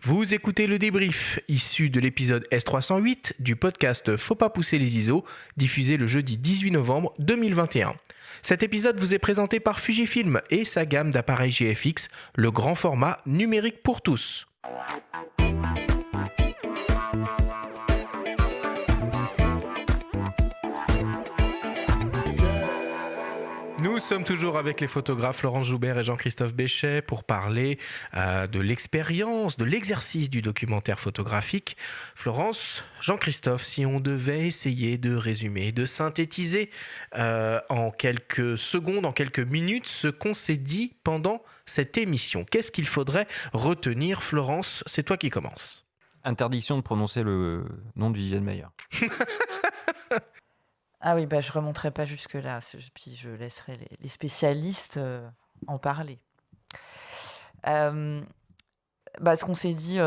Vous écoutez le débrief, issu de l'épisode S308 du podcast Faut pas pousser les ISO, diffusé le jeudi 18 novembre 2021. Cet épisode vous est présenté par Fujifilm et sa gamme d'appareils GFX, le grand format numérique pour tous. Nous sommes toujours avec les photographes Florence Joubert et Jean-Christophe Béchet pour parler de l'expérience, de l'exercice du documentaire photographique. Florence, Jean-Christophe, si on devait essayer de résumer, de synthétiser en quelques secondes, en quelques minutes, ce qu'on s'est dit pendant cette émission, qu'est-ce qu'il faudrait retenir? Florence, c'est toi qui commences. Interdiction de prononcer le nom de Viviane Maillard. Ah oui, je ne remonterai pas jusque-là, puis je laisserai les spécialistes en parler. Ce qu'on s'est dit,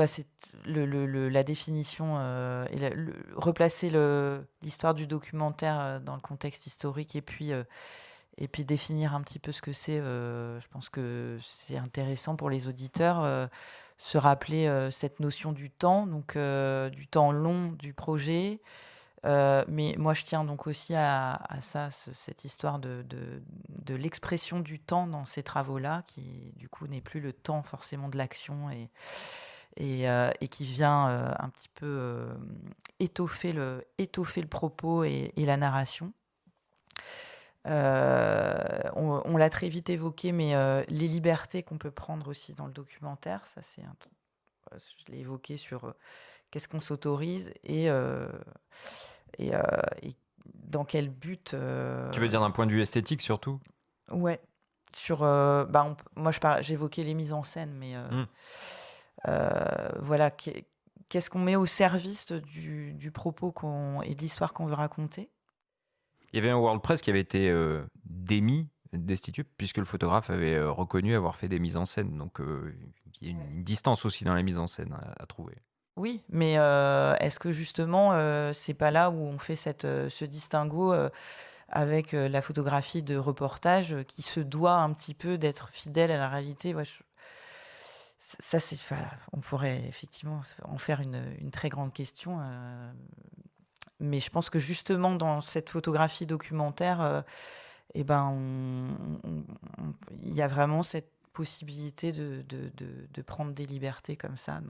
c'est la définition et replacer l'histoire du documentaire dans le contexte historique et puis définir un petit peu ce que c'est. Je pense que c'est intéressant pour les auditeurs, se rappeler cette notion du temps, donc du temps long du projet. Mais moi, je tiens donc aussi à ça, cette histoire de l'expression du temps dans ces travaux-là, qui du coup n'est plus le temps forcément de l'action et qui vient un petit peu étoffer le propos et la narration. On l'a très vite évoqué, mais les libertés qu'on peut prendre aussi dans le documentaire, ça je l'ai évoqué sur qu'est-ce qu'on s'autorise et dans quel but. Tu veux dire d'un point de vue esthétique surtout ? Ouais. Sur, moi j'évoquais les mises en scène, mais voilà, qu'est-ce qu'on met au service du propos et de l'histoire qu'on veut raconter. Il y avait un WordPress qui avait été démis, destitué, puisque le photographe avait reconnu avoir fait des mises en scène. Donc il y a une distance aussi dans la mise en scène à trouver. Oui, mais est-ce que justement, c'est pas là où on fait ce distinguo avec la photographie de reportage qui se doit un petit peu d'être fidèle à la réalité? Ça, on pourrait effectivement en faire une très grande question. Mais je pense que justement, dans cette photographie documentaire, il y a vraiment cette possibilité de prendre des libertés comme ça,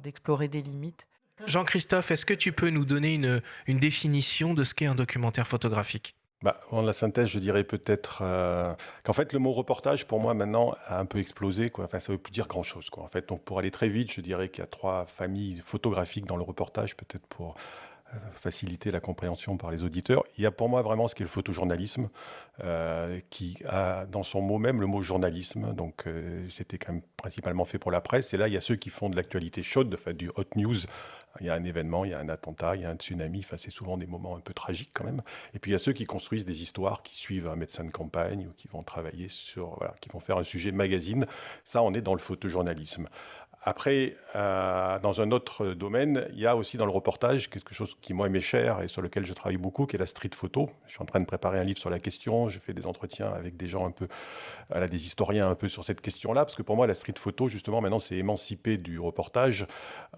d'explorer des limites. Jean-Christophe, est-ce que tu peux nous donner une définition de ce qu'est un documentaire photographique ? En la synthèse, je dirais peut-être qu'en fait, le mot reportage, pour moi, maintenant, a un peu explosé, quoi. Enfin, ça ne veut plus dire grand-chose, quoi. En fait, donc, pour aller très vite, je dirais qu'il y a 3 familles photographiques dans le reportage, peut-être pour faciliter la compréhension par les auditeurs. Il y a pour moi vraiment ce qu'est le photojournalisme, qui a dans son mot même le mot journalisme. Donc, c'était quand même principalement fait pour la presse. Et là, il y a ceux qui font de l'actualité chaude, du hot news. Il y a un événement, il y a un attentat, il y a un tsunami. C'est souvent des moments un peu tragiques quand même. Et puis, il y a ceux qui construisent des histoires, qui suivent un médecin de campagne ou qui vont travailler qui vont faire un sujet magazine. Ça, on est dans le photojournalisme. Après, dans un autre domaine, il y a aussi dans le reportage quelque chose qui, moi, m'est cher et sur lequel je travaille beaucoup, qui est la street photo. Je suis en train de préparer un livre sur la question. Je fais des entretiens avec des gens des historiens un peu sur cette question-là, parce que pour moi, la street photo, justement, maintenant, c'est émancipé du reportage,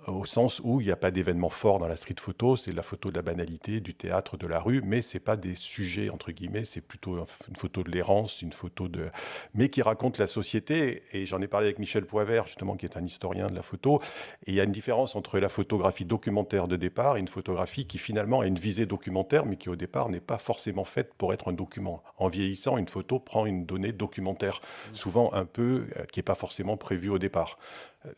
au sens où il n'y a pas d'événement fort dans la street photo. C'est la photo de la banalité, du théâtre, de la rue, mais c'est pas des sujets, entre guillemets. C'est plutôt une photo de l'errance, mais qui raconte la société. Et j'en ai parlé avec Michel Poivert, justement, qui est un historien de la photo, et il y a une différence entre la photographie documentaire de départ et une photographie qui finalement a une visée documentaire, mais qui au départ n'est pas forcément faite pour être un document. En vieillissant, une photo prend une donnée documentaire, souvent un peu, qui n'est pas forcément prévue au départ.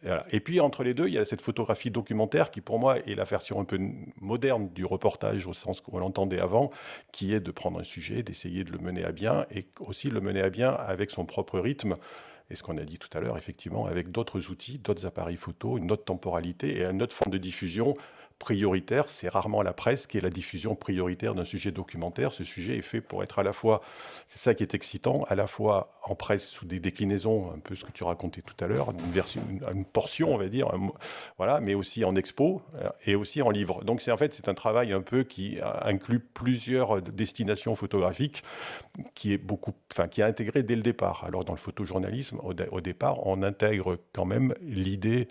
Voilà. Et puis entre les deux, il y a cette photographie documentaire qui pour moi est la version un peu moderne du reportage au sens qu'on l'entendait avant, qui est de prendre un sujet, d'essayer de le mener à bien, et aussi le mener à bien avec son propre rythme. Et ce qu'on a dit tout à l'heure, effectivement, avec d'autres outils, d'autres appareils photo, une autre temporalité et une autre forme de diffusion, prioritaire, c'est rarement la presse qui est la diffusion prioritaire d'un sujet documentaire. Ce sujet est fait pour être à la fois, c'est ça qui est excitant, à la fois en presse sous des déclinaisons, un peu ce que tu racontais tout à l'heure, une portion, on va dire, voilà, mais aussi en expo et aussi en livre. Donc c'est un travail un peu qui inclut plusieurs destinations photographiques qui est intégré dès le départ. Alors dans le photojournalisme, au départ, on intègre quand même l'idée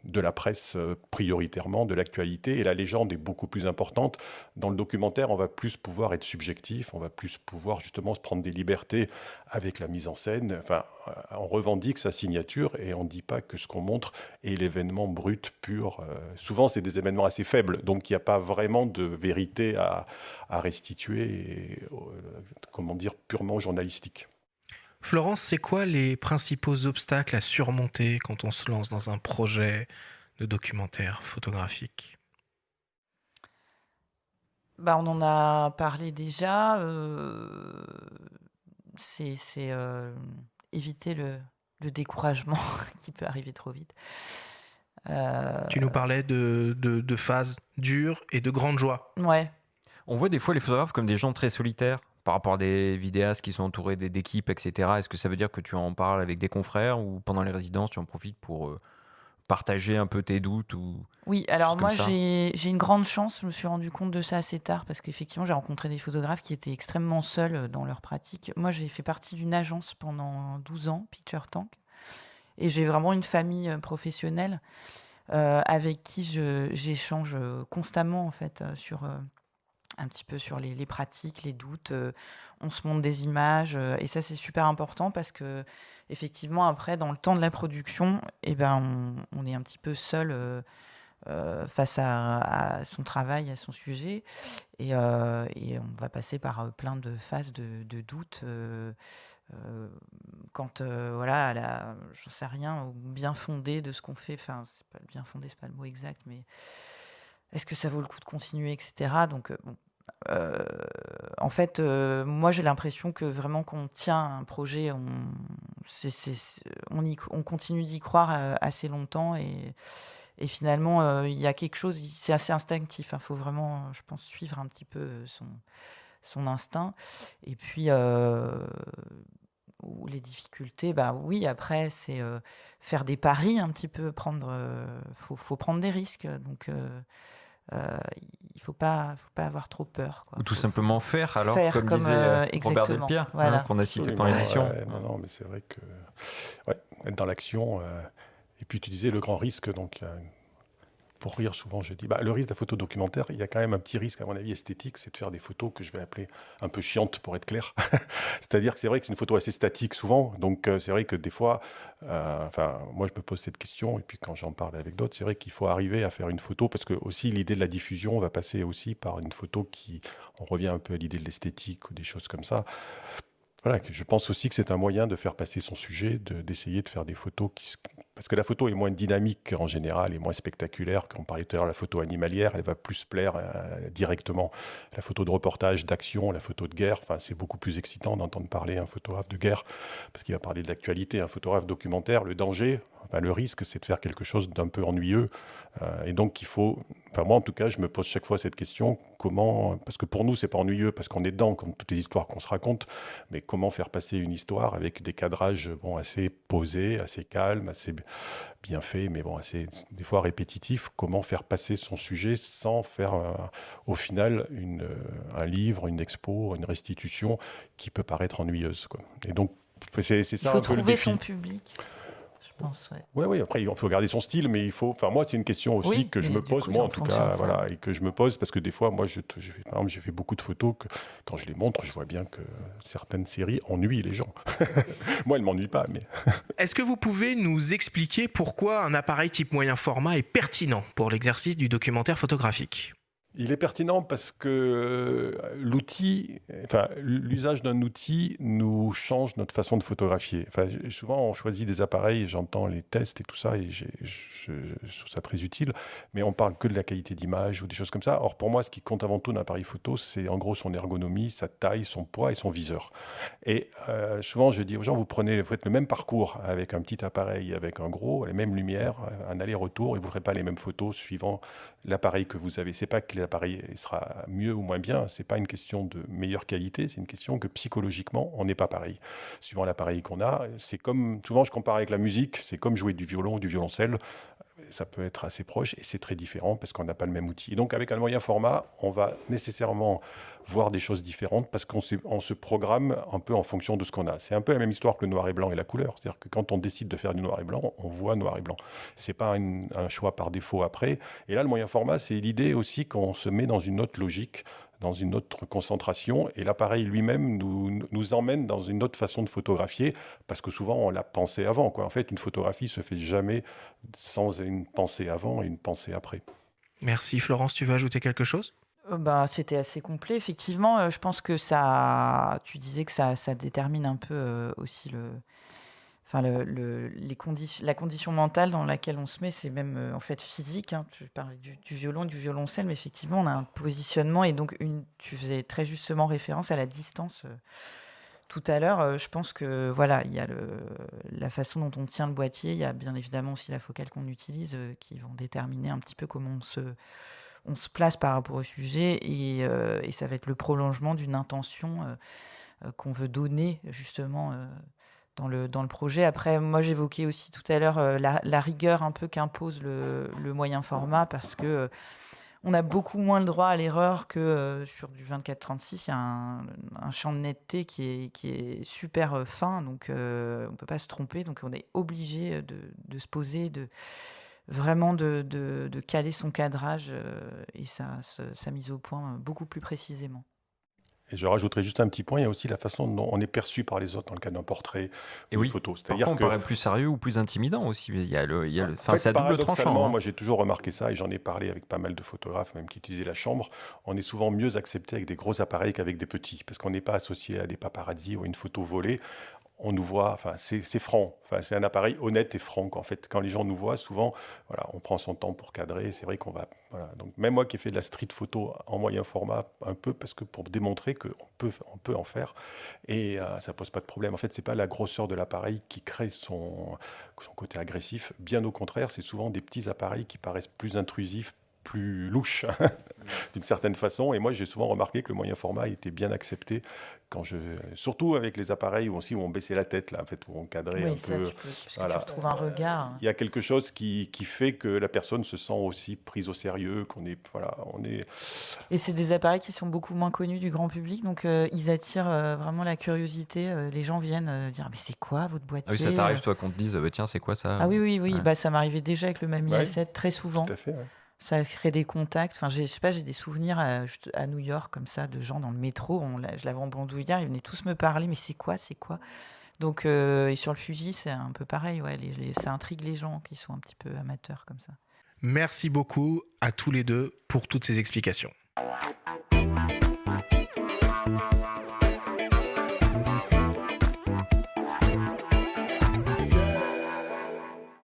de la presse prioritairement, de l'actualité, et la légende est beaucoup plus importante. Dans le documentaire, on va plus pouvoir être subjectif, on va plus pouvoir justement se prendre des libertés avec la mise en scène. Enfin, on revendique sa signature et on ne dit pas que ce qu'on montre est l'événement brut, pur. Souvent, c'est des événements assez faibles, donc il n'y a pas vraiment de vérité à restituer, et, comment dire, purement journalistique. Florence, c'est quoi les principaux obstacles à surmonter quand on se lance dans un projet de documentaire photographique? On en a parlé déjà. C'est éviter le découragement qui peut arriver trop vite. Tu nous parlais de phases dures et de grandes joies. Ouais. On voit des fois les photographes comme des gens très solitaires par rapport à des vidéastes qui sont entourés d'équipes, etc. Est-ce que ça veut dire que tu en parles avec des confrères ou pendant les résidences, tu en profites pour partager un peu tes doutes ou Oui, alors choses moi comme ça? j'ai une grande chance, je me suis rendu compte de ça assez tard parce qu'effectivement j'ai rencontré des photographes qui étaient extrêmement seuls dans leur pratique. Moi j'ai fait partie d'une agence pendant 12 ans, Picture Tank, et j'ai vraiment une famille professionnelle avec qui j'échange constamment en fait sur un petit peu sur les pratiques, les doutes. On se montre des images et ça c'est super important parce que effectivement après dans le temps de la production, on est un petit peu seul face à son travail, à son sujet, et on va passer par plein de phases de doute. Quand voilà, j'en sais rien, au bien fondé de ce qu'on fait, enfin c'est pas le bien fondé, c'est pas le mot exact, mais est-ce que ça vaut le coup de continuer, etc. Donc en fait, moi j'ai l'impression que vraiment qu'on tient un projet, on continue d'y croire assez longtemps, et finalement il y a quelque chose, c'est assez instinctif, il faut vraiment, je pense, suivre un petit peu son instinct. Et puis ou les difficultés, oui, après c'est faire des paris un petit peu, faut prendre des risques, donc il faut pas avoir trop peur, quoi. Ou tout simplement faire, alors, faire comme disait Robert exactement, Delpierre, voilà. qu'on a cité Absolument, pendant l'émission. ouais, non, mais c'est vrai que être dans l'action. Et puis tu disais le grand risque, donc pour rire souvent je dis, le risque de la photo documentaire, il y a quand même un petit risque à mon avis esthétique, c'est de faire des photos que je vais appeler un peu chiantes pour être clair. C'est-à-dire que c'est vrai que c'est une photo assez statique souvent, donc c'est vrai que des fois, moi je me pose cette question, et puis quand j'en parle avec d'autres, c'est vrai qu'il faut arriver à faire une photo, parce que aussi l'idée de la diffusion va passer aussi par une photo on revient un peu à l'idée de l'esthétique ou des choses comme ça. Voilà, je pense aussi que c'est un moyen de faire passer son sujet, d'essayer de faire des photos parce que la photo est moins dynamique en général et moins spectaculaire. Quand on parlait tout à l'heure de la photo animalière, elle va plus plaire directement. La photo de reportage, d'action, la photo de guerre, c'est beaucoup plus excitant d'entendre parler un photographe de guerre parce qu'il va parler de l'actualité. Un photographe documentaire, le danger, le risque, c'est de faire quelque chose d'un peu ennuyeux. Et donc, il faut... moi, en tout cas, je me pose chaque fois cette question, parce que pour nous, c'est pas ennuyeux, parce qu'on est dedans, comme toutes les histoires qu'on se raconte, mais comment faire passer une histoire avec des cadrages assez posés, assez calmes, assez bien faits, mais assez, des fois, répétitifs. Comment faire passer son sujet sans faire, au final, un livre, une expo, une restitution qui peut paraître ennuyeuse, quoi. Et donc, c'est ça Il faut un peu le trouver défi. son public, je pense. Oui, après, il faut garder son style, mais il faut... moi, c'est une question aussi que je me pose, moi, en tout cas, et que je me pose, parce que des fois, moi, par exemple, j'ai fait beaucoup de photos que, quand je les montre, je vois bien que certaines séries ennuient les gens. Moi, elles ne m'ennuient pas, mais... Est-ce que vous pouvez nous expliquer pourquoi un appareil type moyen format est pertinent pour l'exercice du documentaire photographique? Il est pertinent parce que l'usage d'un outil nous change notre façon de photographier. Enfin, souvent, on choisit des appareils, j'entends les tests et tout ça, et je trouve ça très utile, mais on parle que de la qualité d'image ou des choses comme ça. Or, pour moi, ce qui compte avant tout d'un appareil photo, c'est en gros son ergonomie, sa taille, son poids et son viseur. Et souvent, je dis aux gens, vous faites le même parcours avec un petit appareil, avec un gros, les mêmes lumières, un aller-retour, et vous ne ferez pas les mêmes photos suivant l'appareil que vous avez. C'est pas que l'appareil sera mieux ou moins bien, c'est pas une question de meilleure qualité, c'est une question que psychologiquement, on n'est pas pareil. Suivant l'appareil qu'on a, c'est comme, souvent je compare avec la musique, c'est comme jouer du violon ou du violoncelle, ça peut être assez proche et c'est très différent parce qu'on n'a pas le même outil. Et donc avec un moyen format, on va nécessairement voir des choses différentes parce qu'on se programme un peu en fonction de ce qu'on a. C'est un peu la même histoire que le noir et blanc et la couleur. C'est-à-dire que quand on décide de faire du noir et blanc, on voit noir et blanc. C'est pas un choix par défaut après. Et là, le moyen format, c'est l'idée aussi qu'on se met dans une autre logique, dans une autre concentration, et l'appareil lui-même nous emmène dans une autre façon de photographier, parce que souvent on l'a pensé avant, quoi. En fait, une photographie se fait jamais sans une pensée avant et une pensée après. Merci. Florence, tu veux ajouter quelque chose ? C'était assez complet, effectivement. Je pense que ça, tu disais que ça détermine un peu aussi la condition mentale dans laquelle on se met, c'est même en fait physique. Hein. Tu parlais du violon, du violoncelle, mais effectivement, on a un positionnement et donc tu faisais très justement référence à la distance tout à l'heure. Je pense que voilà, il y a la façon dont on tient le boîtier, il y a bien évidemment aussi la focale qu'on utilise qui vont déterminer un petit peu comment on se place par rapport au sujet et ça va être le prolongement d'une intention qu'on veut donner justement dans le projet. Après, moi j'évoquais aussi tout à l'heure la rigueur un peu qu'impose le moyen format parce que on a beaucoup moins le droit à l'erreur que sur du 24-36. Il y a un champ de netteté qui est super fin, donc on ne peut pas se tromper. Donc on est obligé de se poser, vraiment de caler son cadrage et sa mise au point beaucoup plus précisément. Et je rajouterai juste un petit point, il y a aussi la façon dont on est perçu par les autres dans le cas d'un portrait ou une photo. C'est-à-dire on paraît plus sérieux ou plus intimidant aussi. En fait, c'est à double tranchant. Hein. Moi j'ai toujours remarqué ça et j'en ai parlé avec pas mal de photographes, même qui utilisaient la chambre. On est souvent mieux accepté avec des gros appareils qu'avec des petits, parce qu'on n'est pas associé à des paparazzi ou à une photo volée. On nous voit, enfin, c'est franc. Enfin, c'est un appareil honnête et franc. En fait, quand les gens nous voient, souvent, voilà, on prend son temps pour cadrer. C'est vrai qu'on va, voilà. Donc, même moi qui ai fait de la street photo en moyen format, un peu, parce que pour démontrer qu'on peut en faire, et ça pose pas de problème. En fait, c'est pas la grosseur de l'appareil qui crée son côté agressif. Bien au contraire, c'est souvent des petits appareils qui paraissent plus intrusifs, plus louches d'une certaine façon. Et moi, j'ai souvent remarqué que le moyen format était bien accepté surtout avec les appareils où on baissait la tête, là, en fait, où on cadrait un peu. Voilà. Tu retrouves un regard. Il y a quelque chose qui fait que la personne se sent aussi prise au sérieux, Et c'est des appareils qui sont beaucoup moins connus du grand public, donc ils attirent vraiment la curiosité. Les gens viennent dire, mais c'est quoi votre boîtier ? Ah oui, ça t'arrive, toi, qu'on te dise, tiens, c'est quoi ça ? Ah oui. Ouais. Ça m'arrivait déjà avec le Mamiya 7 très souvent. Tout à fait, ouais. Ça crée des contacts. Enfin, je sais pas, j'ai des souvenirs à New York comme ça de gens dans le métro. Je l'avais en bandoulière, ils venaient tous me parler. Mais c'est quoi ? Donc, et sur le Fuji, c'est un peu pareil. Ouais, ça intrigue les gens qui sont un petit peu amateurs comme ça. Merci beaucoup à tous les deux pour toutes ces explications.